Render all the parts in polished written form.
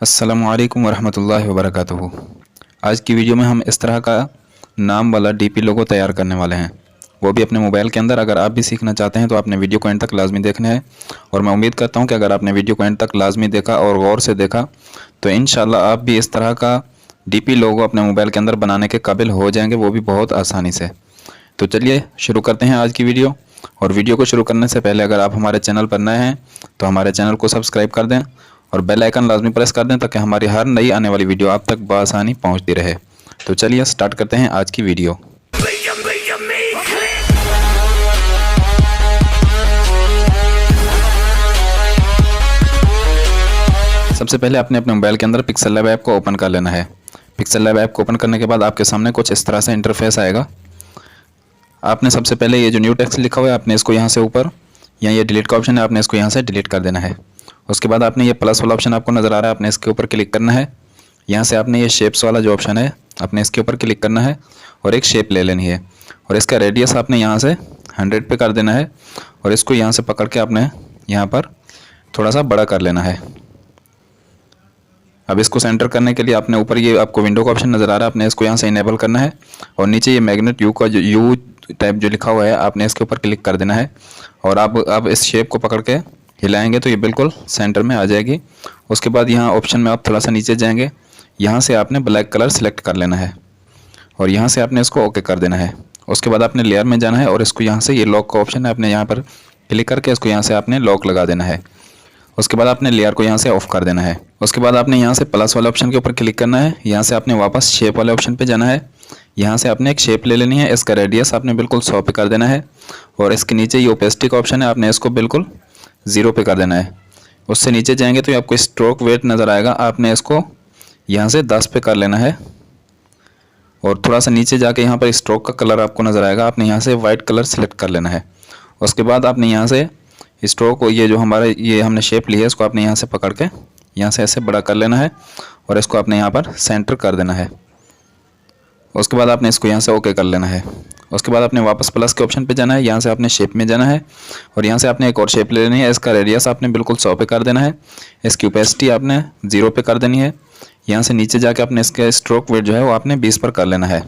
अस्सलामुअलैकुम वरहमतुल्लाहि वबरकातुहू। आज की वीडियो में हम इस तरह का नाम वाला डीपी लोगो तैयार करने वाले हैं, वो भी अपने मोबाइल के अंदर। अगर आप भी सीखना चाहते हैं तो आपने वीडियो को एंड तक लाजमी देखना है। और मैं उम्मीद करता हूं कि अगर आपने वीडियो को एंड तक लाजमी देखा और गौर से देखा तो इंशाल्लाह आप भी इस तरह का डीपी लोगो अपने मोबाइल के अंदर बनाने के काबिल हो जाएंगे, वो भी बहुत आसानी से। तो चलिए शुरू करते हैं आज की वीडियो। और वीडियो को शुरू करने से पहले अगर आप हमारे चैनल पर नए हैं तो हमारे चैनल को सब्सक्राइब कर दें और बेल आइकन लाजमी प्रेस कर दें ताकि हमारी हर नई आने वाली वीडियो आप तक बआसानी पहुंचती रहे। तो चलिए स्टार्ट करते हैं आज की वीडियो। सबसे पहले आपने अपने मोबाइल के अंदर पिक्सल लैब ऐप को ओपन कर लेना है। पिक्सल लैब ऐप को ओपन करने के बाद आपके सामने कुछ इस तरह से इंटरफेस आएगा। आपने सबसे पहले ये जो न्यू टेक्स्ट लिखा हुआ है आपने इसको यहाँ से ऊपर, या ये डिलीट का ऑप्शन है, आपने इसको यहाँ से डिलीट कर देना है। उसके बाद आपने ये प्लस वाला ऑप्शन आपको नज़र आ रहा है, आपने इसके ऊपर क्लिक करना है। यहाँ से आपने ये शेप्स वाला जो ऑप्शन है आपने इसके ऊपर क्लिक करना है और एक शेप ले लेनी है। और इसका रेडियस आपने यहाँ से 100 पे कर देना है और इसको यहाँ से पकड़ के आपने यहाँ पर थोड़ा सा बड़ा कर लेना है। अब इसको सेंटर करने के लिए आपने ऊपर ये आपको विंडो का ऑप्शन नज़र आ रहा है, आपने इसको यहाँ से इनेबल करना है और नीचे ये मैग्नेट यू का जो यू टाइप जो लिखा हुआ है आपने इसके ऊपर क्लिक कर देना है। और अब इस शेप को पकड़ के हिलाएंगे तो ये बिल्कुल सेंटर में आ जाएगी। उसके बाद यहाँ ऑप्शन में आप थोड़ा सा नीचे जाएंगे, यहाँ से आपने ब्लैक कलर सेलेक्ट कर लेना है और यहाँ से आपने इसको ओके कर देना है। उसके बाद आपने लेयर में जाना है और इसको यहाँ से ये लॉक का ऑप्शन है, आपने यहाँ पर क्लिक करके इसको यहाँ से आपने लॉक लगा देना है। उसके बाद आपने लेयर को यहाँ से ऑफ कर देना है। उसके बाद आपने यहाँ से प्लस वाले ऑप्शन के ऊपर क्लिक करना है, यहाँ से आपने वापस शेप वाले ऑप्शन पे जाना है। यहाँ से आपने एक शेप ले लेनी है, इसका रेडियस आपने बिल्कुल 100 पे कर देना है और इसके नीचे ये ओपेसिटी का ऑप्शन है, आपने इसको बिल्कुल 0 पे कर देना है। उससे नीचे जाएंगे तो ये आपको स्ट्रोक वेट नज़र आएगा, आपने इसको यहाँ से 10 पे कर लेना है। और थोड़ा सा नीचे जाके यहाँ पर स्ट्रोक का कलर आपको नज़र आएगा, आपने यहाँ से वाइट कलर सेलेक्ट कर लेना है। उसके बाद आपने यहाँ से स्ट्रोक, ये जो हमारा ये हमने शेप ली है इसको आपने यहाँ से पकड़ के यहाँ से ऐसे बड़ा कर लेना है और इसको आपने यहाँ पर सेंटर कर देना है। उसके बाद आपने इसको यहाँ से ओके कर लेना है। उसके बाद आपने वापस प्लस के ऑप्शन पे जाना है, यहाँ से आपने शेप में जाना है और यहाँ से आपने एक और शेप ले लेनी है। इसका रेडियस आपने बिल्कुल 100 पे कर देना है, इसकी ओपेसिटी आपने 0 पे कर देनी है। यहाँ से नीचे जाके आपने इसका स्ट्रोक वेट जो है वो आपने 20 पर कर लेना है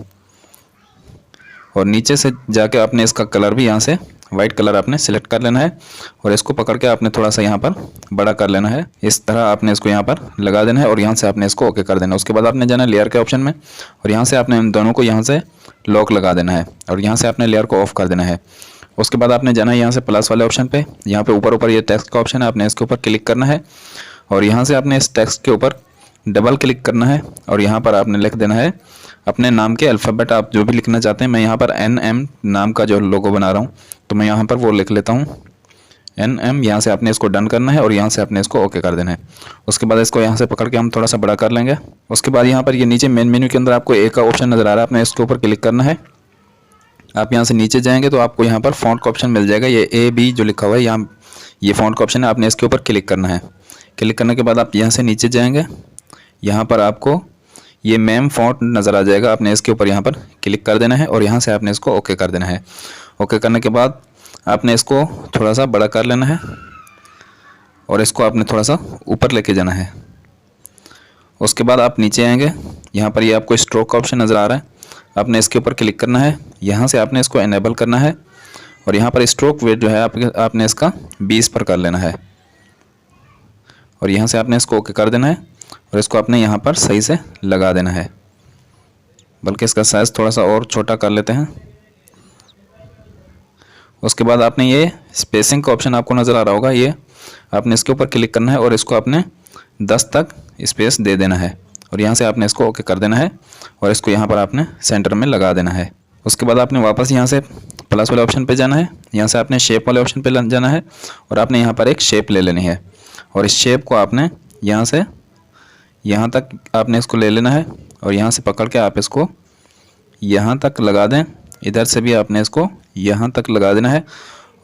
और नीचे से जाके आपने इसका कलर भी यहाँ से वाइट कलर आपने सिलेक्ट कर लेना है और इसको पकड़ के आपने थोड़ा सा यहाँ पर बड़ा कर लेना है। इस तरह आपने इसको यहाँ पर लगा देना है और यहाँ से आपने इसको ओके कर देना है। उसके बाद आपने जाना है लेयर के ऑप्शन में और यहाँ से आपने इन दोनों को यहाँ से लॉक लगा देना है और यहाँ से आपने लेयर को ऑफ कर देना है। उसके बाद आपने जाना है यहाँ से प्लस वाले ऑप्शन पे, यहाँ पे ऊपर ये टेक्स्ट का ऑप्शन है, आपने इसके ऊपर क्लिक करना है और यहाँ से आपने इस टेक्स्ट के ऊपर डबल क्लिक करना है और यहाँ पर आपने लिख देना है अपने नाम के अल्फ़ाबेट, आप जो भी लिखना चाहते हैं। मैं यहाँ पर NM नाम का जो लोगो बना रहा हूँ तो मैं यहाँ पर वो लिख लेता हूँ NM। यहाँ से आपने इसको डन करना है और यहाँ से आपने इसको ओके कर देना है। उसके बाद इसको यहाँ से पकड़ के हम थोड़ा सा बड़ा कर लेंगे। उसके बाद यहाँ पर ये नीचे मेन मेन्यू के अंदर आपको ए का ऑप्शन नज़र आ रहा है, आपने इसके ऊपर क्लिक करना है। आप यहाँ से नीचे जाएंगे तो आपको यहाँ पर फ़ॉन्ट का ऑप्शन मिल जाएगा, ये AB जो लिखा हुआ है यहाँ ये फ़ॉन्ट का ऑप्शन है, आपने इसके ऊपर क्लिक करना है। क्लिक करने के बाद आप यहाँ से नीचे जाएंगे, यहाँ पर आपको ये मैम फ़ॉन्ट नज़र आ जाएगा, आपने इसके ऊपर यहाँ पर क्लिक कर देना है और यहाँ से आपने इसको ओके कर देना है। ओके करने के बाद आपने इसको थोड़ा सा बड़ा कर लेना है और इसको आपने थोड़ा सा ऊपर लेके जाना है। उसके बाद आप नीचे आएंगे, यहाँ पर ये आपको स्ट्रोक का ऑप्शन नज़र आ रहा है, आपने इसके ऊपर क्लिक करना है। यहाँ से आपने इसको इनेबल करना है और यहाँ पर स्ट्रोक वेट जो है आपने इसका 20 पर कर लेना है और यहाँ से आपने इसको ओके कर देना है और इसको आपने यहाँ पर सही से लगा देना है, बल्कि इसका साइज़ थोड़ा सा और छोटा कर लेते हैं। उसके बाद आपने ये स्पेसिंग का ऑप्शन आपको नज़र आ रहा होगा, ये आपने इसके ऊपर क्लिक करना है और इसको आपने 10 तक स्पेस दे देना है और यहाँ से आपने इसको ओके कर देना है और इसको यहाँ पर आपने सेंटर में लगा देना है। उसके बाद आपने वापस यहाँ से प्लस वाले ऑप्शन पे जाना है, यहाँ से आपने शेप वाले ऑप्शन पे जाना है और आपने यहाँ पर एक शेप ले लेनी है और इस शेप को आपने यहाँ से यहाँ तक आपने इसको ले लेना है और यहाँ से पकड़ के आप इसको यहाँ तक लगा दें। इधर से भी आपने इसको यहाँ तक लगा देना है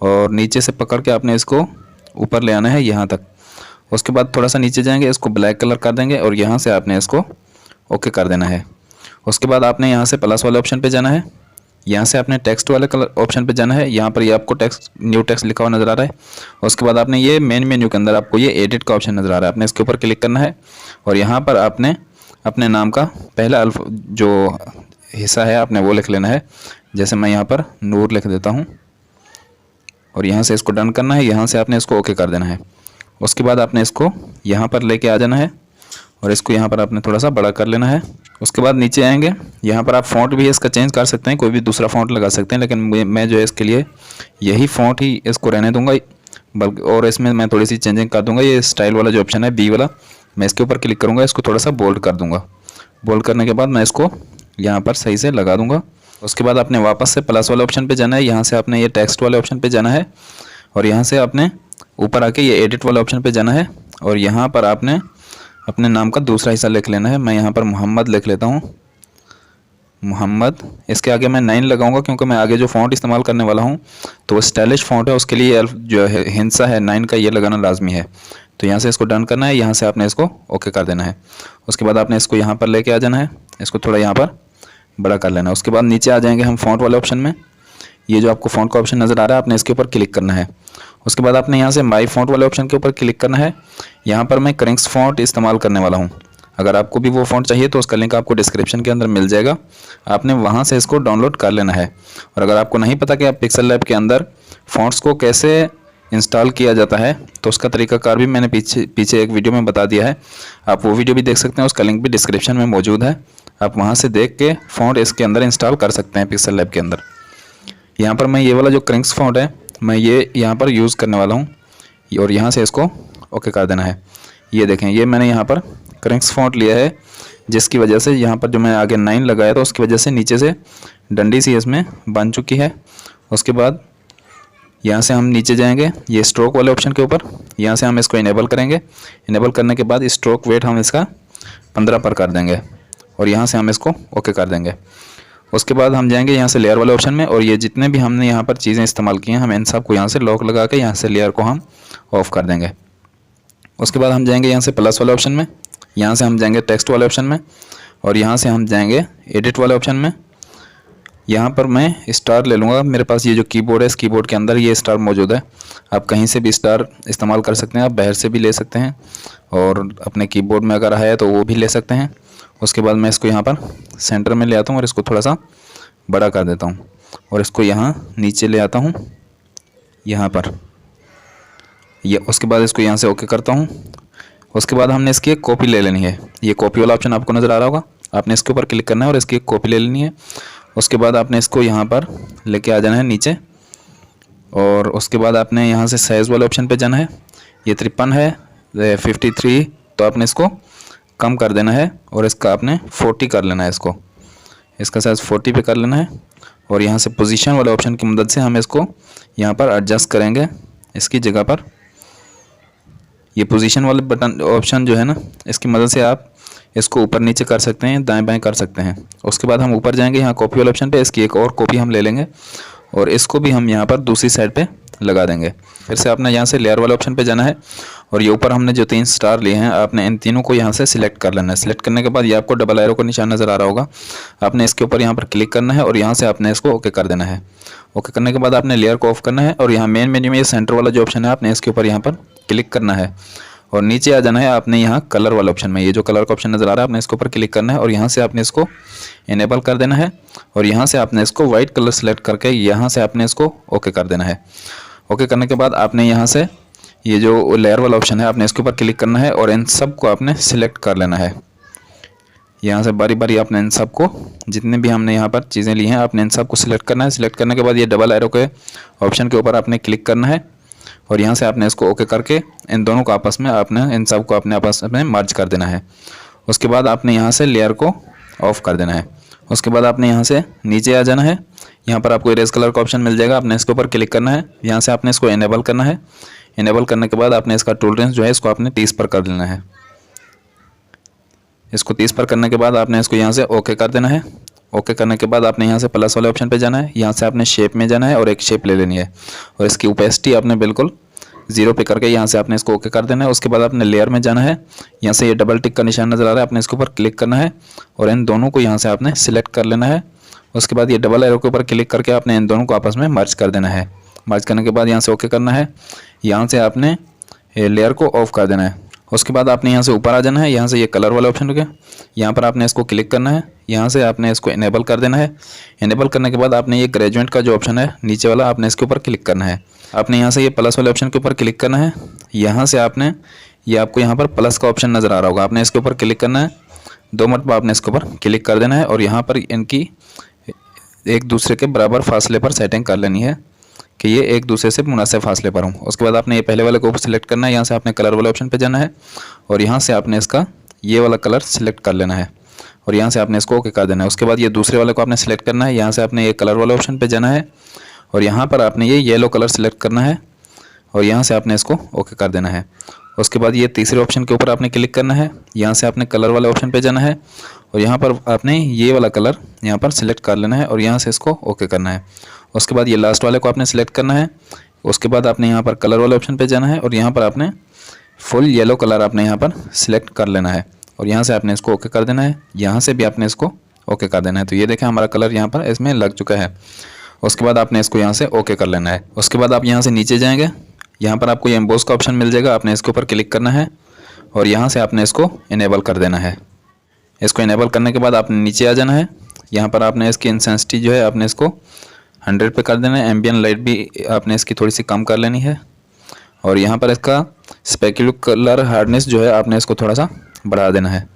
और नीचे से पकड़ के आपने इसको ऊपर ले आना है यहाँ तक। उसके बाद थोड़ा सा नीचे जाएंगे, इसको ब्लैक कलर कर देंगे और यहाँ से आपने इसको ओके कर देना है। उसके बाद आपने यहाँ से प्लस वाले ऑप्शन पे जाना है, यहाँ से आपने टेक्स्ट वाले कलर ऑप्शन पे जाना है। यहाँ पर ये आपको टेक्स्ट न्यू टेक्स्ट लिखा हुआ नज़र आ रहा है। उसके बाद आपने ये मेन मेन्यू के अंदर आपको ये एडिट का ऑप्शन नज़र आ रहा है, आपने इसके ऊपर क्लिक करना है और यहाँ पर आपने अपने नाम का पहला जो हिस्सा है आपने वो लिख लेना है। जैसे मैं यहाँ पर नूर लिख देता हूँ और यहाँ से इसको डन करना है। यहाँ से आपने इसको ओके कर देना है। उसके बाद आपने इसको यहाँ पर लेके आ जाना है और इसको यहाँ पर आपने थोड़ा सा बड़ा कर लेना है। उसके बाद नीचे आएंगे, यहाँ पर आप फ़ॉन्ट भी इसका चेंज कर सकते हैं, कोई भी दूसरा फ़ॉन्ट लगा सकते हैं, लेकिन मैं जो है इसके लिए यही फ़ॉन्ट ही इसको रहने दूंगा। बल्कि और इसमें मैं थोड़ी सी चेंजिंग कर दूंगा। ये स्टाइल वाला जो ऑप्शन है बी वाला, मैं इसके ऊपर क्लिक करूँगा, इसको थोड़ा सा बोल्ड कर दूँगा। बोल्ड करने के बाद मैं इसको यहाँ पर सही से लगा दूँगा। उसके बाद आपने वापस से प्लस वाले ऑप्शन पर जाना है। यहाँ से आपने ये टेक्स्ट वाले ऑप्शन पर जाना है और यहाँ से आपने ऊपर आके ये एडिट वाले ऑप्शन पर जाना है और यहाँ पर आपने अपने नाम का दूसरा हिस्सा लिख लेना है। मैं यहाँ पर मोहम्मद लिख लेता हूँ, मोहम्मद। इसके आगे मैं 9 लगाऊंगा क्योंकि मैं आगे जो फ़ॉन्ट इस्तेमाल करने वाला हूँ तो वो स्टाइलिश फ़ॉन्ट है, उसके लिए जो है हिंसा है 9 का ये लगाना लाजमी है। तो यहाँ से इसको डन करना है, यहाँ से आपने इसको ओके कर देना है। उसके बाद आपने इसको यहाँ पर लेके आ जाना है, इसको थोड़ा यहाँ पर बड़ा कर लेना है। उसके बाद नीचे आ जाएंगे हम फ़ॉन्ट वाले ऑप्शन में। ये जो आपको फ़ॉन्ट का ऑप्शन नज़र आ रहा है आपने इसके ऊपर क्लिक करना है। उसके बाद आपने यहाँ से माई फ़ॉन्ट वाले ऑप्शन के ऊपर क्लिक करना है। यहाँ पर मैं क्रिंक्स फ़ॉन्ट इस्तेमाल करने वाला हूँ। अगर आपको भी वो फ़ॉन्ट चाहिए तो उसका लिंक आपको डिस्क्रिप्शन के अंदर मिल जाएगा, आपने वहाँ से इसको डाउनलोड कर लेना है। और अगर आपको नहीं पता कि आप पिक्सल लैब के अंदर फ़ॉन्ट्स को कैसे इंस्टॉल किया जाता है तो उसका तरीकाकार भी मैंने पीछे एक वीडियो में बता दिया है, आप वो वीडियो भी देख सकते हैं, उसका लिंक भी डिस्क्रिप्शन में मौजूद है। आप वहाँ से देख के फ़ॉन्ट इसके अंदर इंस्टॉल कर सकते हैं पिक्सल लैब के अंदर। यहाँ पर मैं ये वाला जो क्रिंक्स फ़ॉन्ट है मैं ये यहाँ पर यूज़ करने वाला हूँ और यहाँ से इसको ओके कर देना है। ये देखें, ये मैंने यहाँ पर क्रिंक्स फ़ॉन्ट लिया है, जिसकी वजह से यहाँ पर जो मैं आगे 9 लगाया था उसकी वजह से नीचे से डंडी सी इसमें बन चुकी है। उसके बाद यहाँ से हम नीचे जाएंगे ये स्ट्रोक वाले ऑप्शन के ऊपर, यहाँ से हम इसको इनेबल करेंगे। इनेबल करने के बाद स्ट्रोक वेट हम इसका 15 पर कर देंगे और यहाँ से हम इसको ओके कर देंगे। उसके बाद हम जाएंगे यहाँ से लेयर वाले ऑप्शन में और ये जितने भी हमने यहाँ पर चीज़ें इस्तेमाल की हैं हम इन सब को यहाँ से लॉक लगा के यहाँ से लेयर को हम ऑफ़ कर देंगे। उसके बाद हम जाएंगे यहाँ से प्लस वाले ऑप्शन में, यहाँ से हम जाएंगे टेक्स्ट वाले ऑप्शन में और यहाँ से हम जाएंगे एडिट वाले ऑप्शन में। यहाँ पर मैं स्टार ले लूँगा, मेरे पास ये जो कीबोर्ड है इस कीबोर्ड के अंदर ये स्टार मौजूद है। आप कहीं से भी स्टार इस्तेमाल कर सकते हैं, आप बाहर से भी ले सकते हैं और अपने कीबोर्ड में अगर है तो वो भी ले सकते हैं। उसके बाद मैं इसको यहाँ पर सेंटर में ले आता हूँ और इसको थोड़ा सा बड़ा कर देता हूँ और इसको यहाँ नीचे ले आता हूँ यहाँ पर ये। उसके बाद इसको यहाँ से ओके करता हूँ। उसके बाद हमने इसकी एक कॉपी ले लेनी है। ये कॉपी वाला ऑप्शन आपको नज़र आ रहा होगा, आपने इसके ऊपर क्लिक करना है और इसकी एक कॉपी ले लेनी है। उसके बाद आपने इसको यहाँ पर लेके आ जाना है नीचे और उसके बाद आपने यहाँ से साइज़ वाले ऑप्शन पे जाना है। ये 53 है 53, तो आपने इसको कम कर देना है और इसका आपने 40 कर लेना है, इसका साइज़ 40 पे कर लेना है। और यहाँ से पोजीशन वाले ऑप्शन की मदद से हम इसको यहाँ पर एडजस्ट करेंगे इसकी जगह पर। ये पोजीशन वाले बटन ऑप्शन जो है ना, इसकी मदद से आप इसको ऊपर नीचे कर सकते हैं, दाएं बाएं कर सकते हैं। उसके बाद हम ऊपर जाएंगे यहाँ कॉपी वाले ऑप्शन पे, इसकी एक और कॉपी हम ले लेंगे और इसको भी हम यहाँ पर दूसरी साइड पे लगा देंगे। फिर से आपने यहाँ से लेयर वाले ऑप्शन पे जाना है और ये ऊपर हमने जो 3 स्टार लिए हैं आपने इन तीनों को यहाँ से सिलेक्ट कर लेना है। सिलेक्ट करने के बाद ये आपको डबल एरो का निशान नज़र आ रहा होगा, आपने इसके ऊपर यहाँ पर क्लिक करना है और यहाँ से आपने इसको ओके कर देना है। ओके करने के बाद आपने लेयर को ऑफ करना है और यहाँ मेन मेन्यू में ये सेंटर वाला जो ऑप्शन है आपने इसके ऊपर यहाँ पर क्लिक करना है और नीचे आ जाना है। आपने यहाँ कलर वाला ऑप्शन में ये जो कलर का ऑप्शन नज़र आ रहा है आपने इसके ऊपर क्लिक करना है और यहाँ से आपने इसको इनेबल कर देना है और यहाँ से आपने इसको वाइट कलर सेलेक्ट करके यहाँ से आपने इसको ओके कर देना है। ओके करने के बाद आपने यहाँ से ये जो लेयर वाला ऑप्शन है आपने इसके ऊपर क्लिक करना है और इन सब को आपने सिलेक्ट कर लेना है। यहाँ से बारी बारी आपने इन सब को, जितने भी हमने यहाँ पर चीज़ें ली हैं आपने इन सब को सिलेक्ट करना है। सिलेक्ट करने के बाद ये डबल एरो के ऑप्शन के ऊपर आपने क्लिक करना है और यहाँ से आपने इसको ओके करके इन दोनों को आपस में आपने इन सब को अपने आपस में मर्ज कर देना है। उसके बाद आपने यहाँ से लेयर को ऑफ कर देना है। उसके बाद आपने यहाँ से नीचे आ जाना है, यहाँ पर आपको इरेज कलर का ऑप्शन मिल जाएगा, आपने इसके ऊपर क्लिक करना है। यहाँ से आपने इसको इनेबल करना है। इनेबल करने के बाद आपने इसका टॉलरेंस जो है इसको आपने 30 पर कर देना है। इसको 30 पर करने के बाद आपने इसको यहाँ से ओके कर देना है। ओके करने के बाद आपने यहाँ से प्लस वाले ऑप्शन पे जाना है, यहाँ से आपने शेप में जाना है और एक शेप ले लेनी है और इसकी ओपेसिटी आपने बिल्कुल 0 पे करके यहाँ से आपने इसको ओके कर देना है। उसके बाद आपने लेयर में जाना है, यहाँ से ये डबल टिक का निशान नज़र आ रहा है आपने इसके ऊपर क्लिक करना है और इन दोनों को यहाँ से आपने सिलेक्ट कर लेना है उसके बाद ये डबल एरो के ऊपर क्लिक करके आपने इन दोनों को आपस में मर्ज कर देना है। मर्ज करने के बाद यहाँ से ओके करना है। यहाँ से आपने लेयर को ऑफ कर देना है। उसके बाद आपने यहाँ से ऊपर आ जाना है। यहाँ से ये कलर वाला ऑप्शन रुके, यहाँ पर आपने इसको क्लिक करना है। यहाँ से आपने इसको इनेबल कर देना है। इनेबल करने के बाद आपने ये ग्रेजुएट का जो ऑप्शन है नीचे वाला, आपने इसके ऊपर क्लिक करना है। आपने यहाँ से ये प्लस वाले ऑप्शन के ऊपर क्लिक करना है। यहाँ से आपने ये आपको यहाँ पर प्लस का ऑप्शन नज़र आ रहा होगा, आपने इसके ऊपर क्लिक करना है। 2 मरतबा आपने इसके ऊपर क्लिक कर देना है और यहाँ पर इनकी एक दूसरे के बराबर फासले पर सेटिंग कर लेनी है कि ये एक दूसरे से मुनासिब फासले पर हों। उसके बाद आपने ये पहले वाले को ऊपर सेलेक्ट करना है। यहाँ से आपने कलर वाले ऑप्शन पे जाना है और यहाँ से आपने इसका ये वाला कलर सेलेक्ट कर लेना है और यहाँ से आपने इसको ओके कर देना है। उसके बाद ये दूसरे वाले को आपने सेलेक्ट करना है। यहाँ से आपने ये कलर वाले ऑप्शन पे जाना है और यहाँ पर आपने ये येलो कलर सेलेक्ट करना है और यहाँ से आपने इसको ओके कर देना है। उसके बाद ये तीसरे ऑप्शन के ऊपर आपने क्लिक करना है। यहाँ से आपने कलर वाले ऑप्शन पे जाना है और यहाँ पर आपने ये वाला कलर यहाँ पर सिलेक्ट कर लेना है और यहाँ से इसको ओके करना है। उसके बाद ये लास्ट वाले को आपने सेलेक्ट करना है। उसके बाद आपने यहाँ पर कलर वाले ऑप्शन पे जाना है और यहाँ पर आपने फुल येलो कलर आपने यहाँ पर सिलेक्ट कर लेना है और यहाँ से आपने इसको ओके कर देना है। यहाँ से भी आपने इसको ओके कर देना है। तो ये देखें हमारा कलर यहाँ पर इसमें लग चुका है। उसके बाद आपने इसको यहाँ से ओके कर लेना है। उसके बाद आप यहाँ से नीचे जाएंगे, यहाँ पर आपको ये एम्बोस का ऑप्शन मिल जाएगा, आपने इसके ऊपर क्लिक करना है और यहाँ से आपने इसको इनेबल कर देना है। इसको इनेबल करने के बाद आपने नीचे आ जाना है। यहाँ पर आपने इसकी इंटेंसिटी जो है आपने इसको 100 पे कर देना है। एम्बियन लाइट भी आपने इसकी थोड़ी सी कम कर लेनी है और यहाँ पर इसका स्पेक्युलर हार्डनेस जो है आपने इसको थोड़ा सा बढ़ा देना है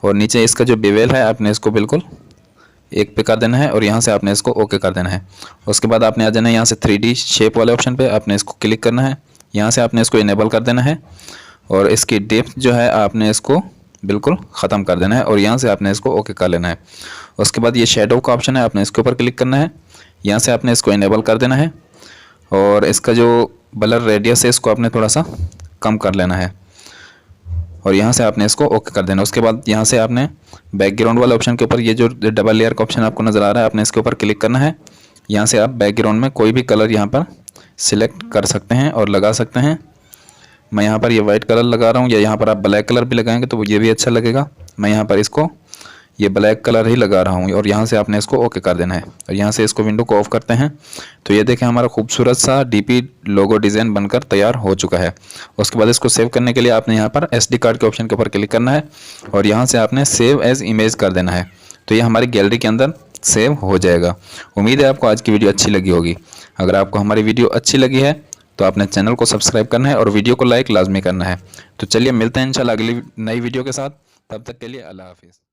और नीचे इसका जो बेवेल है आपने इसको बिल्कुल 1 पे कर देना है और यहाँ से आपने इसको ओके कर देना है। उसके बाद आपने आ जाना है यहाँ से 3D शेप वाले ऑप्शन पे, आपने इसको क्लिक करना है। यहाँ से आपने इसको इनेबल कर देना है और इसकी डेप्थ जो है आपने इसको बिल्कुल ख़त्म कर देना है और यहाँ से आपने इसको ओके कर लेना है। उसके बाद ये शेडो का ऑप्शन है, आपने इसके ऊपर क्लिक करना है। यहाँ से आपने इसको इनेबल कर देना है और इसका जो ब्लर रेडियस है इसको आपने थोड़ा सा कम कर लेना है और यहाँ से आपने इसको ओके कर देना। उसके बाद यहाँ से आपने बैकग्राउंड वाले ऑप्शन के ऊपर ये जो डबल लेयर का ऑप्शन आपको नज़र आ रहा है, आपने इसके ऊपर क्लिक करना है। यहाँ से आप बैकग्राउंड में कोई भी कलर यहाँ पर सिलेक्ट कर सकते हैं और लगा सकते हैं। मैं यहाँ पर ये वाइट कलर लगा रहा हूँ, या यहाँ पर आप ब्लैक कलर भी लगाएंगे तो ये भी अच्छा लगेगा। मैं यहाँ पर इसको ये ब्लैक कलर ही लगा रहा हूँ और यहाँ से आपने इसको ओके कर देना है और यहाँ से इसको विंडो को ऑफ करते हैं। तो ये देखें हमारा खूबसूरत सा डीपी लोगो डिज़ाइन बनकर तैयार हो चुका है। उसके बाद इसको सेव करने के लिए आपने यहाँ पर SD कार्ड के ऑप्शन के ऊपर क्लिक करना है और यहाँ से आपने सेव एज इमेज कर देना है। तो ये हमारी गैलरी के अंदर सेव हो जाएगा। उम्मीद है आपको आज की वीडियो अच्छी लगी होगी। अगर आपको हमारी वीडियो अच्छी लगी है तो आपने चैनल को सब्सक्राइब करना है और वीडियो को लाइक लाजमी करना है। तो चलिए मिलते हैं इंशाल्लाह अगली नई वीडियो के साथ। तब तक के लिए अल्लाह हाफिज़।